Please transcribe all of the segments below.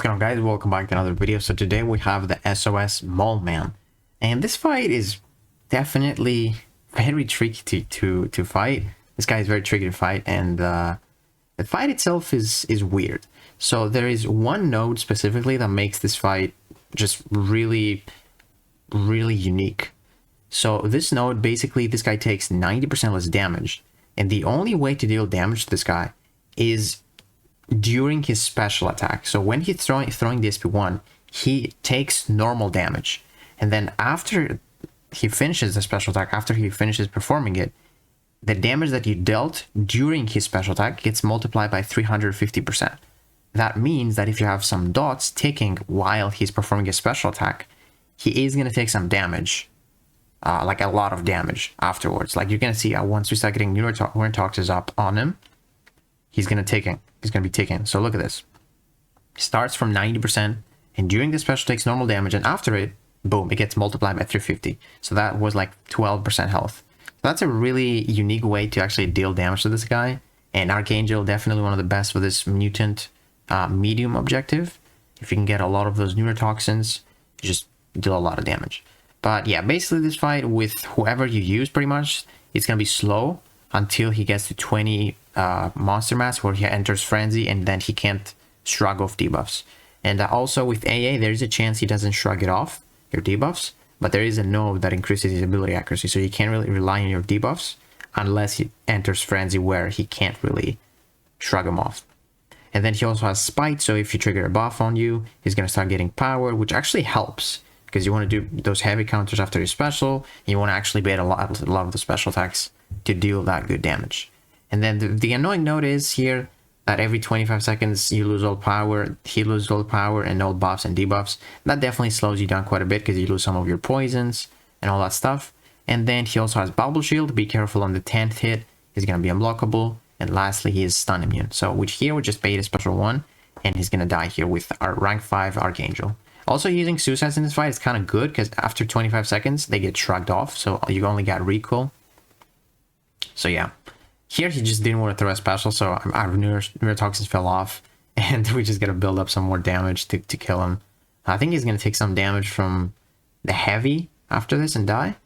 What's going on, guys? Welcome back to another video. So today we have the SOS Mole Man, and this fight is definitely very tricky to fight. This guy is very tricky to fight, and the fight itself is weird. So there is one node specifically that makes this fight just really unique. So this node, basically, this guy takes 90% less damage, and the only way to deal damage to this guy is during his special attack. So when he's throwing the SP1, he takes normal damage, and then after he finishes the special attack, after he finishes performing it, the damage that you dealt during his special attack gets multiplied by 350%. That means that if you have some dots ticking while he's performing his special attack, he is going to take some damage, like a lot of damage afterwards. Like you're going to see once we start getting neurotoxins up on him, he's going to be taken. So look at this. Starts from 90%, and during the special takes normal damage, and after it, boom, it gets multiplied by 350. So that was like 12% health. So that's a really unique way to actually deal damage to this guy. And Archangel, definitely one of the best for this mutant medium objective. If you can get a lot of those neurotoxins, you just deal a lot of damage. But yeah, basically this fight with whoever you use, pretty much, it's going to be slow until he gets to 20 monster mass, where he enters frenzy, and then he can't shrug off debuffs. And also with AA, there is a chance he doesn't shrug it off, your debuffs, but there is a node that increases his ability accuracy, so you can't really rely on your debuffs unless he enters frenzy, where he can't really shrug them off. And then he also has spite, so if you trigger a buff on you, he's going to start getting power, which actually helps, because you want to do those heavy counters after your special, and you want to actually bait a lot of the special attacks to deal that good damage. And then the annoying note is here that every 25 seconds you lose all power, he loses all power and all buffs and debuffs. That definitely slows you down quite a bit, because you lose some of your poisons and all that stuff. And then he also has bubble shield. Be careful on the 10th hit, he's going to be unblockable. And lastly, he is stun immune. So which here we just bait a special 1, and he's going to die here with our rank 5 Archangel. Also, using suicides in this fight is kind of good, because after 25 seconds they get shrugged off, so you only got recoil. So yeah, here he just didn't want to throw a special, so our neurotoxins fell off, and we just gotta build up some more damage to kill him. I think he's gonna take some damage from the heavy after this and die.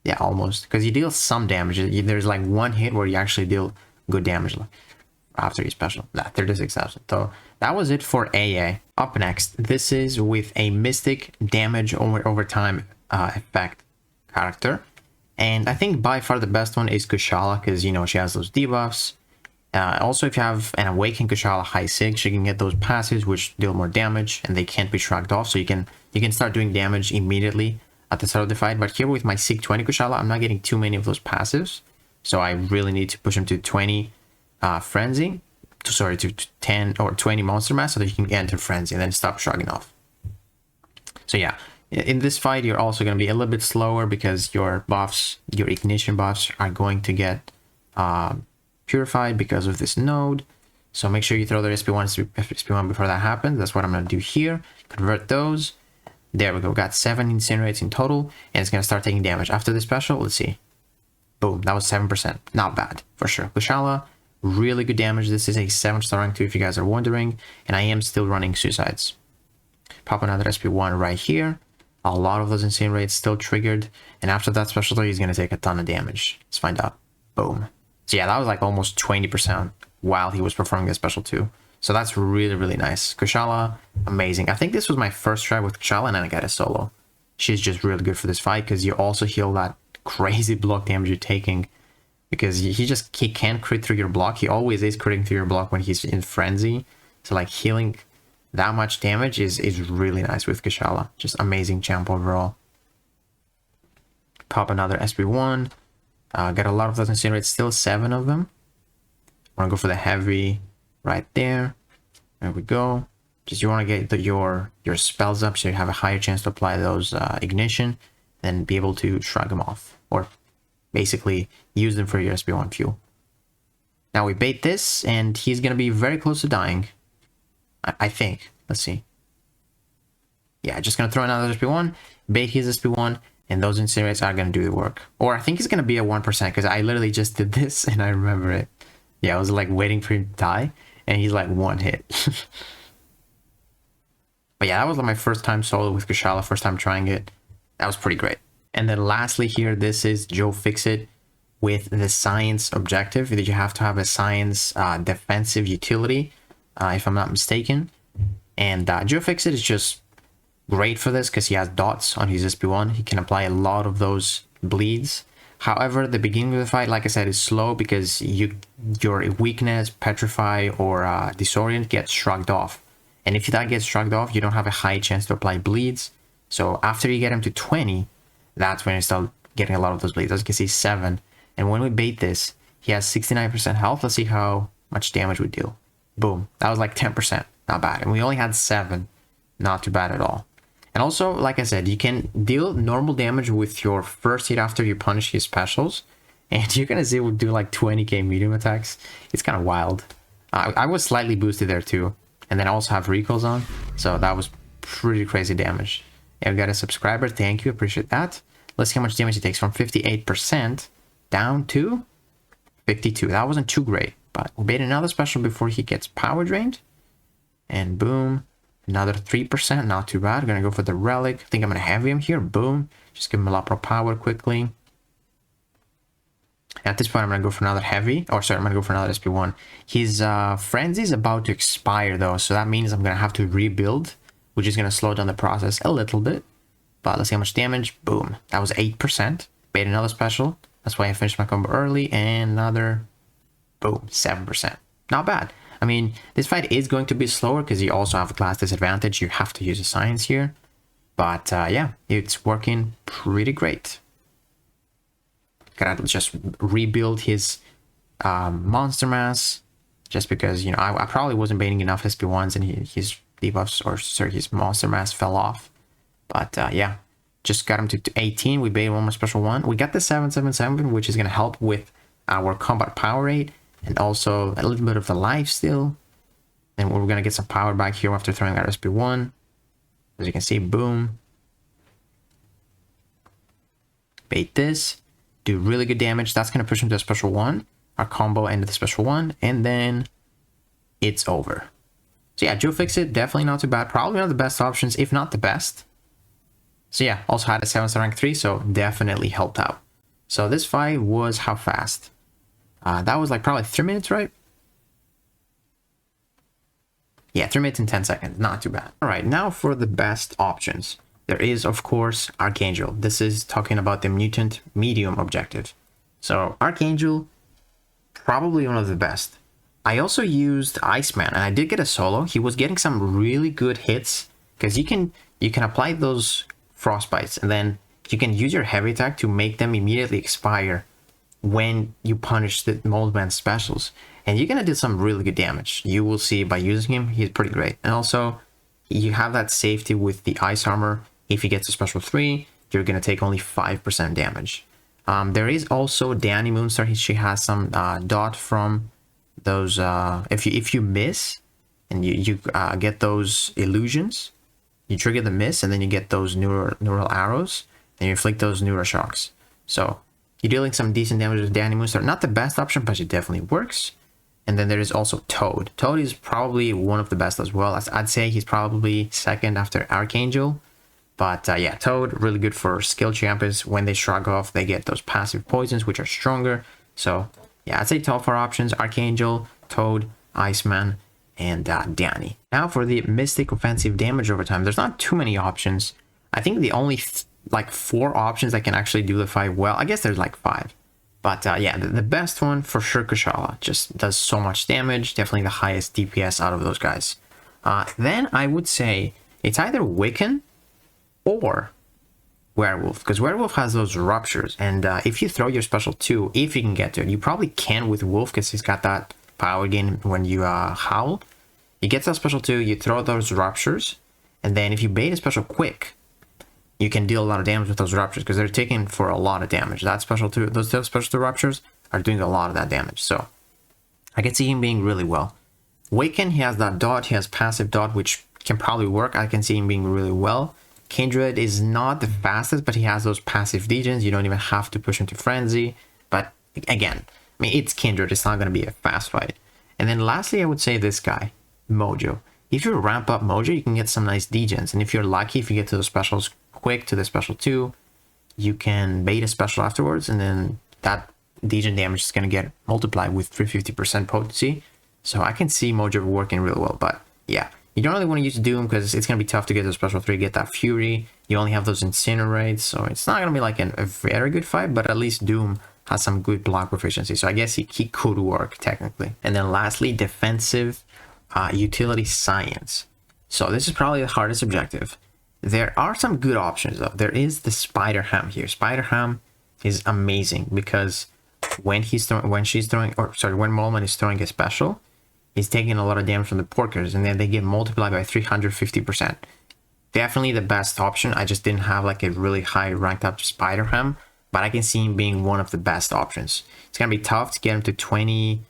Yeah, almost, because you deal some damage. There's like one hit where you actually deal good damage after your special. 36,000. So that was it for AA. Up next, this is with a Mystic damage over time effect character. And I think by far the best one is Kushala, because, you know, she has those debuffs. Also, if you have an Awakened Kushala high 6, you can get those passives which deal more damage, and they can't be shrugged off, so you can start doing damage immediately at the start of the fight. But here with my Sig 20 Kushala, I'm not getting too many of those passives, so I really need to push him to 20 frenzy, to 10 or 20 monster mass, so that you can enter frenzy and then stop shrugging off. So yeah, in this fight you're also going to be a little bit slower, because your buffs, your ignition buffs, are going to get purified because of this node. So make sure you throw the SP1 before that happens. That's what I'm going to do here. Convert those. There we go. Got 7 incinerates in total, and it's going to start taking damage. After the special, let's see. Boom, that was 7%. Not bad, for sure. Kushala, really good damage. This is a 7-star rank 2, if you guys are wondering, and I am still running suicides. Pop another SP1 right here. A lot of those incinerates still triggered, and after that specialty, he's going to take a ton of damage. Let's find out. Boom. So yeah, that was like almost 20% while he was performing the special too. So that's really nice. Kushala, amazing. I think this was my first try with Kushala, and then I got a solo. She's just really good for this fight, because you also heal that crazy block damage you're taking, because he can't crit through your block. He always is critting through your block when he's in frenzy. So like healing that much damage is really nice with Kushala. Just amazing champ overall. Pop another SP1. Got a lot of those incinerates, still 7 of them. Want to go for the heavy right there. There we go. Just you want to get your spells up, so you have a higher chance to apply those ignition, and be able to shrug them off, or basically use them for your SP1 fuel. Now we bait this, and he's going to be very close to dying, I think. Let's see. Yeah, just going to throw another SP1, bait his SP1, and those incinerates are going to do the work. Or I think it's going to be a 1%, because I literally just did this and I remember it. Yeah, I was like waiting for him to die, and he's like 1 hit. But yeah, that was like my first time solo with Kushala, first time trying it. That was pretty great. And then lastly here, this is Joe Fixit with the science objective that you have to have a science defensive utility, if I'm not mistaken. And Joe Fixit is just great for this because he has dots on his SP1. He can apply a lot of those bleeds. However, the beginning of the fight, like I said, is slow because your weakness, petrify, or disorient gets shrugged off. And if that gets shrugged off, you don't have a high chance to apply bleeds. So after you get him to 20, that's when you start getting a lot of those bleeds. As you can see, 7. And when we bait this, he has 69% health. Let's see how much damage we deal. Boom. That was like 10%. Not bad. And we only had 7. Not too bad at all. And also, like I said, you can deal normal damage with your first hit after you punish his specials. And you're going to see we'll do like 20k medium attacks. It's kind of wild. I was slightly boosted there too. And then I also have recalls on. So that was pretty crazy damage. Yeah, we got a subscriber. Thank you. Appreciate that. Let's see how much damage it takes from 58% down to 52. That wasn't too great. But we'll bait another special before he gets power drained. And boom. Another 3%. Not too bad. Gonna go for the relic. I think I'm gonna heavy him here. Boom. Just give him a lot more power quickly. At this point, I'm gonna go for another heavy. Or sorry, I'm gonna go for another SP1. His frenzy is about to expire though, so that means I'm gonna have to rebuild, which is gonna slow down the process a little bit. But let's see how much damage. Boom. That was 8%. Bait another special. That's why I finished my combo early. And another, boom, 7%. Not bad. I mean, this fight is going to be slower because you also have a class disadvantage. You have to use a science here. But yeah, it's working pretty great. Gotta just rebuild his monster mass. Just because, you know, I probably wasn't baiting enough SP1s and his debuffs, or sorry, his monster mass fell off. But yeah, just got him to 18. We baited one more special one. We got the 777, which is going to help with our combat power rate. And also a little bit of the life still. And we're going to get some power back here after throwing our SP1. As you can see, boom. Bait this. Do really good damage. That's going to push him to a special 1. Our combo ended the special 1. And then it's over. So yeah, Joe Fixit, definitely not too bad. Probably one of the best options, if not the best. So yeah, also had a 7-star rank 3, so definitely helped out. So this fight was how fast? That was like probably 3 minutes, right? Yeah, 3 minutes and 10 seconds. Not too bad. All right, now for the best options. There is, of course, Archangel. This is talking about the Mutant medium objective. So Archangel, probably one of the best. I also used Iceman, and I did get a solo. He was getting some really good hits because you can apply those frostbites, and then you can use your heavy attack to make them immediately expire when you punish the Moldman specials, and you're gonna do some really good damage. You will see by using him, he's pretty great. And also, you have that safety with the ice armor. If he gets a special 3, you're gonna take only 5% damage. There is also Danny Moonstar. She has some dot from those. If you miss and you get those illusions, you trigger the miss, and then you get those neural arrows, and you inflict those neuroshocks. So you're dealing some decent damage with Danny Moonstar. Not the best option, but it definitely works. And then there is also Toad. Toad is probably one of the best as well. I'd say he's probably second after Archangel. But yeah, Toad, really good for skill champions. When they shrug off, they get those passive poisons, which are stronger. So yeah, I'd say top 4 options: Archangel, Toad, Iceman, and Danny. Now for the Mystic offensive damage over time. There's not too many options. I think the only like 4 options that can actually do the fight well. I guess there's like 5. But yeah, the best one for sure, Kushala. Just does so much damage. Definitely the highest DPS out of those guys. Then I would say it's either Wiccan or Werewolf, because Werewolf has those ruptures, and if you throw your special 2, if you can get to it, you probably can with Wolf because he's got that power gain when you howl. You get that special 2, you throw those ruptures, and then if you bait a special quick, you can deal a lot of damage with those ruptures because they're taking for a lot of damage. That special 2, those special 2 ruptures are doing a lot of that damage. So I can see him being really well. Wiccan, he has that dot, he has passive dot, which can probably work. I can see him being really well. Kindred is not the fastest, but he has those passive degens. You don't even have to push him to frenzy. But again, I mean, it's Kindred. It's not going to be a fast fight. And then lastly, I would say this guy, Mojo. if you ramp up Mojo, you can get some nice degens. And if you're lucky, if you get to the specials quick, to the special 2, you can bait a special afterwards, and then that degen damage is going to get multiplied with 350% potency. So I can see Mojo working really well. But yeah, you don't really want to use Doom because it's going to be tough to get to special 3, get that Fury. You only have those Incinerates, so it's not going to be like a very good fight, but at least Doom has some good block proficiency. So I guess he could work technically. And then lastly, defensive utility science. So this is probably the hardest objective. There are some good options though. There is the Spider Ham here. Spider Ham is amazing because when Molman is throwing a special, he's taking a lot of damage from the porkers, and then they get multiplied by 350%. Definitely the best option. I just didn't have like a really high ranked up Spider Ham, but I can see him being one of the best options. It's gonna be tough to get him to 20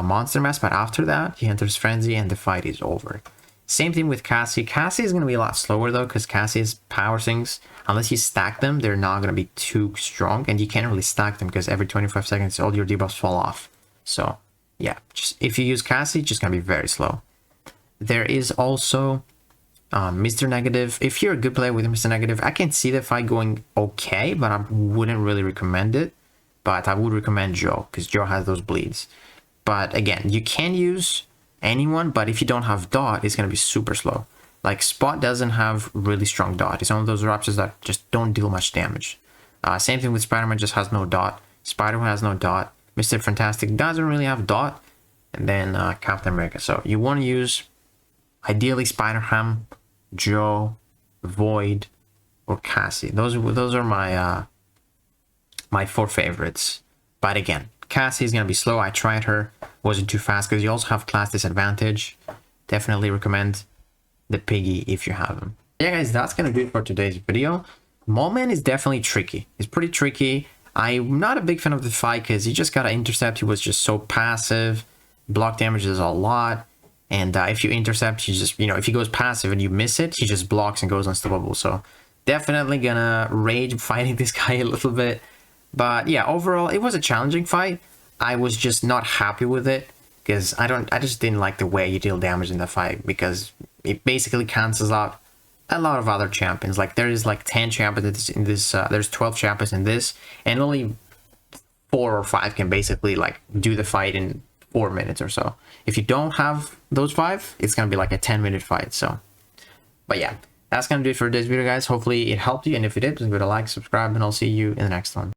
monster mass, but after that he enters frenzy and the fight is over. Same thing with Cassie. Cassie is gonna be a lot slower though, because Cassie's power things, unless you stack them, they're not gonna be too strong, and you can't really stack them because every 25 seconds all your debuffs fall off. So yeah, just if you use Cassie, it's just gonna be very slow. There is also Mr. Negative. If you're a good player with Mr. Negative, I can see the fight going okay, but I wouldn't really recommend it. But I would recommend Joe, because Joe has those bleeds. But again, you can use anyone, but if you don't have dot, it's going to be super slow. Like Spot doesn't have really strong dot. It's one of those raptors that just don't deal much damage. Same thing with Spider-Man, just has no dot. Spider-Man has no dot. Mr. Fantastic doesn't really have dot. And then Captain America. So you want to use ideally Spider-Ham, Joe, Void, or Cassie. Those are my my 4 favorites. But again, Cassie is gonna be slow. I tried her, wasn't too fast because you also have class disadvantage. Definitely recommend the Piggy if you have him. Yeah, guys, that's gonna do it for today's video. Molman is definitely tricky. It's pretty tricky. I'm not a big fan of the fight because he just got an intercept. He was just so passive. Block damage is a lot. And if you intercept, he just, if he goes passive and you miss it, he just blocks and goes unstoppable. So definitely gonna rage fighting this guy a little bit. But yeah, overall, it was a challenging fight. I was just not happy with it because I just didn't like the way you deal damage in the fight, because it basically cancels out a lot of other champions. Like there is like 10 champions in this, there's 12 champions in this, and only 4 or 5 can basically like do the fight in 4 minutes or so. If you don't have those 5, it's gonna be like a 10-minute fight. So, but yeah, that's gonna do it for this video, guys. Hopefully it helped you, and if it did, please give it a like, subscribe, and I'll see you in the next one.